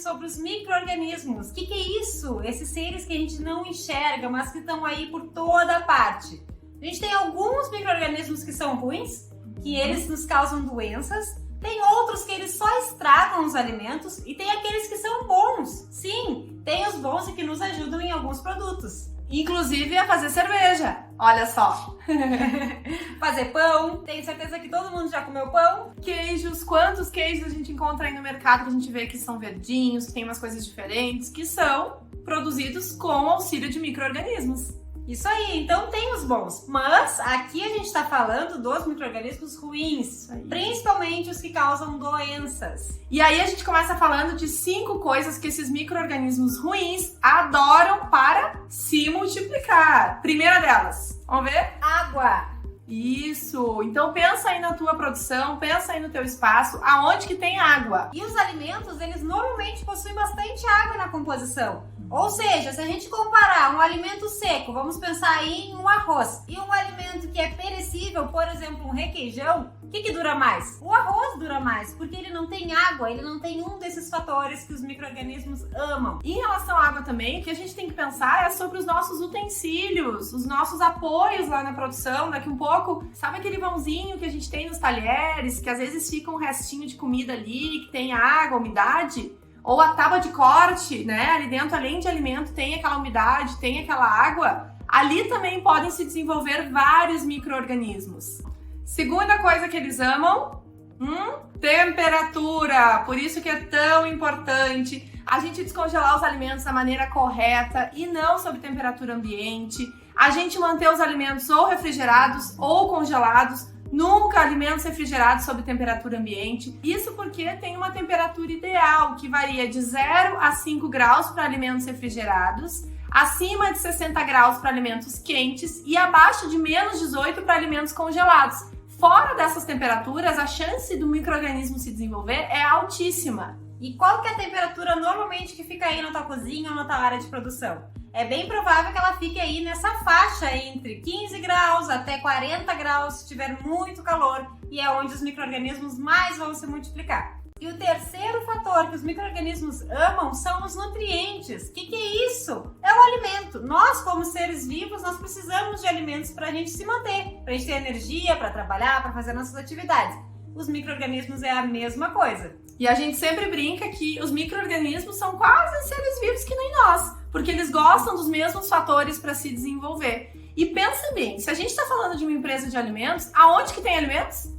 sobre os micro-organismos. O que é isso? Esses seres que a gente não enxerga, mas que estão aí por toda parte. A gente tem alguns micro-organismos que são ruins, que eles nos causam doenças. Tem outros que eles só estragam os alimentos e tem aqueles que são bons. Sim, tem os bons e que nos ajudam em alguns produtos. Inclusive a fazer cerveja, olha só. Fazer pão, tenho certeza que todo mundo já comeu pão. Queijos, quantos queijos a gente encontra aí no mercado que a gente vê que são verdinhos, que tem umas coisas diferentes, que são produzidos com auxílio de micro-organismos. Isso aí, então tem os bons, mas aqui a gente está falando dos micro-organismos ruins, principalmente os que causam doenças. E aí a gente começa falando de 5 coisas que esses micro-organismos ruins adoram para se multiplicar. Primeira delas, vamos ver? Água. Isso, então pensa aí na tua produção, pensa aí no teu espaço, aonde que tem água. E os alimentos, eles normalmente possuem bastante água na composição. Ou seja, se a gente comparar um alimento seco, vamos pensar aí em um arroz, e um alimento que é perecível, por exemplo, um requeijão, o que dura mais? O arroz dura mais, porque ele não tem água, ele não tem um desses fatores que os micro-organismos amam. E em relação à água também, o que a gente tem que pensar é sobre os nossos utensílios, os nossos apoios lá na produção. Daqui um pouco, sabe aquele vãozinho que a gente tem nos talheres, que às vezes fica um restinho de comida ali, que tem água, umidade? Ou a tábua de corte, né? Ali dentro, além de alimento, tem aquela umidade, tem aquela água. Ali também podem se desenvolver vários micro-organismos. Segunda coisa que eles amam, temperatura. Por isso que é tão importante a gente descongelar os alimentos da maneira correta e não sob temperatura ambiente. A gente manter os alimentos ou refrigerados ou congelados. Nunca alimentos refrigerados sob temperatura ambiente. Isso porque tem uma temperatura ideal, que varia de 0 a 5 graus para alimentos refrigerados, acima de 60 graus para alimentos quentes e abaixo de menos 18 para alimentos congelados. Fora dessas temperaturas, a chance do micro-organismo se desenvolver é altíssima. E qual que é a temperatura normalmente que fica aí na tua cozinha ou na tua área de produção? É bem provável que ela fique aí nessa faixa entre 15 graus até 40 graus, se tiver muito calor, e é onde os micro-organismos mais vão se multiplicar. E o terceiro fator que os micro-organismos amam são os nutrientes. O que é isso? É o alimento. Nós, como seres vivos, nós precisamos de alimentos para a gente se manter, para a gente ter energia, para trabalhar, para fazer nossas atividades. Os micro-organismos é a mesma coisa. E a gente sempre brinca que os micro-organismos são quase seres vivos que nem nós, porque eles gostam dos mesmos fatores para se desenvolver. E pensa bem, se a gente está falando de uma empresa de alimentos, aonde que tem alimentos?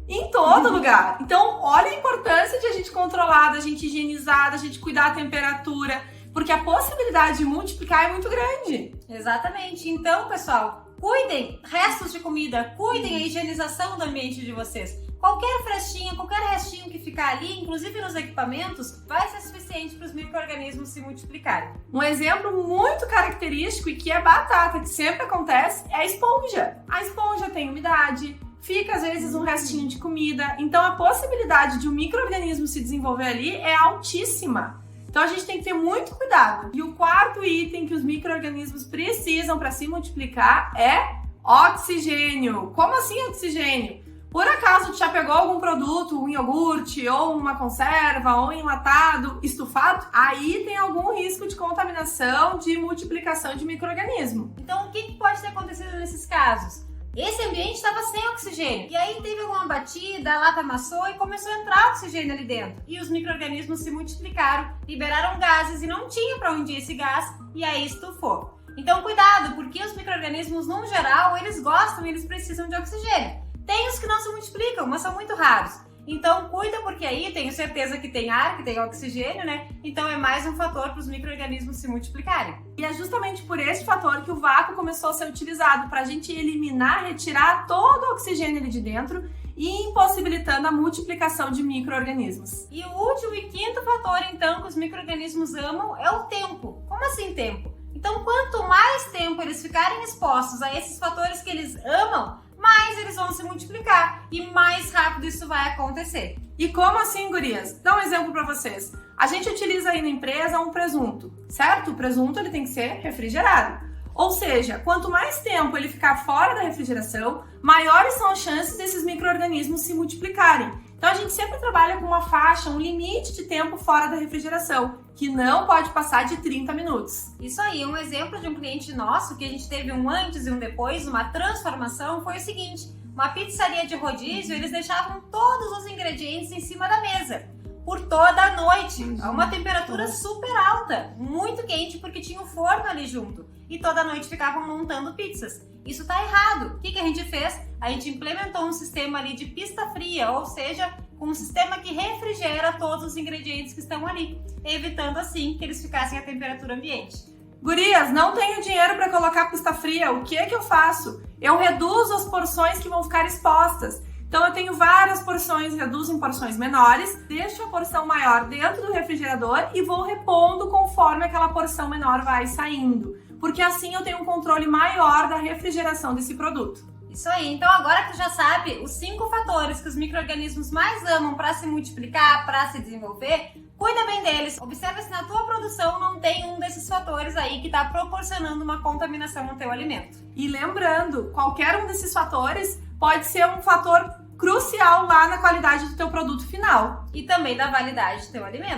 Em todo lugar. Então, olha a importância de a gente controlar, da gente higienizar, da gente cuidar da temperatura, porque a possibilidade de multiplicar é muito grande. Exatamente. Então, pessoal, cuidem restos de comida, cuidem a higienização do ambiente de vocês. Qualquer frestinha, qualquer restinho que ficar ali, inclusive nos equipamentos, vai ser suficiente para os micro-organismos se multiplicarem. Um exemplo muito característico e que é batata, que sempre acontece, é a esponja. A esponja tem umidade, fica às vezes um restinho de comida, então a possibilidade de um micro-organismo se desenvolver ali é altíssima. Então a gente tem que ter muito cuidado. E o quarto item que os micro-organismos precisam para se multiplicar é oxigênio. Como assim oxigênio? Por acaso tu já pegou algum produto, um iogurte, ou uma conserva, ou enlatado, estufado? Aí tem algum risco de contaminação, de multiplicação de micro-organismo. Então o que pode ter acontecido nesses casos? Esse ambiente estava sem oxigênio, e aí teve alguma batida, a lata amassou e começou a entrar oxigênio ali dentro. E os micro-organismos se multiplicaram, liberaram gases e não tinha para onde ir esse gás, e aí estufou. Então cuidado, porque os micro-organismos, no geral, eles gostam e eles precisam de oxigênio. Tem os que não se multiplicam, mas são muito raros. Então cuida, porque aí tenho certeza que tem ar, que tem oxigênio, né? Então é mais um fator para os micro-organismos se multiplicarem. E é justamente por esse fator que o vácuo começou a ser utilizado, para a gente eliminar, retirar todo o oxigênio ali de dentro e impossibilitando a multiplicação de micro-organismos. E o último e quinto fator, então, que os micro-organismos amam é o tempo. Como assim tempo? Então, quanto mais tempo eles ficarem expostos a esses fatores que eles amam, mais eles vão se multiplicar e mais rápido isso vai acontecer. E como assim, gurias? Dá um exemplo para vocês. A gente utiliza aí na empresa um presunto, certo? O presunto ele tem que ser refrigerado. Ou seja, quanto mais tempo ele ficar fora da refrigeração, maiores são as chances desses micro-organismos se multiplicarem. Então a gente sempre trabalha com uma faixa, um limite de tempo fora da refrigeração, que não pode passar de 30 minutos. Isso aí, um exemplo de um cliente nosso que a gente teve um antes e um depois, uma transformação, foi o seguinte: uma pizzaria de rodízio, eles deixavam todos os ingredientes em cima da mesa por toda a noite, a uma temperatura super alta, muito quente porque tinha um forno ali junto, e toda a noite ficavam montando pizzas. Isso tá errado. O que a gente fez? A gente implementou um sistema ali de pista fria, ou seja, um sistema que refrigera todos os ingredientes que estão ali, evitando assim que eles ficassem à temperatura ambiente. Gurias, não tenho dinheiro para colocar pista fria, o que eu faço? Eu reduzo as porções que vão ficar expostas. Então eu tenho várias porções, reduzo em porções menores, deixo a porção maior dentro do refrigerador e vou repondo conforme aquela porção menor vai saindo. Porque assim eu tenho um controle maior da refrigeração desse produto. Isso aí, então agora que tu já sabe os 5 fatores que os micro-organismos mais amam para se multiplicar, para se desenvolver, cuida bem deles. Observa se na tua produção não tem um desses fatores aí que está proporcionando uma contaminação no teu alimento. E lembrando, qualquer um desses fatores pode ser um fator crucial lá na qualidade do teu produto final. E também da validade do teu alimento.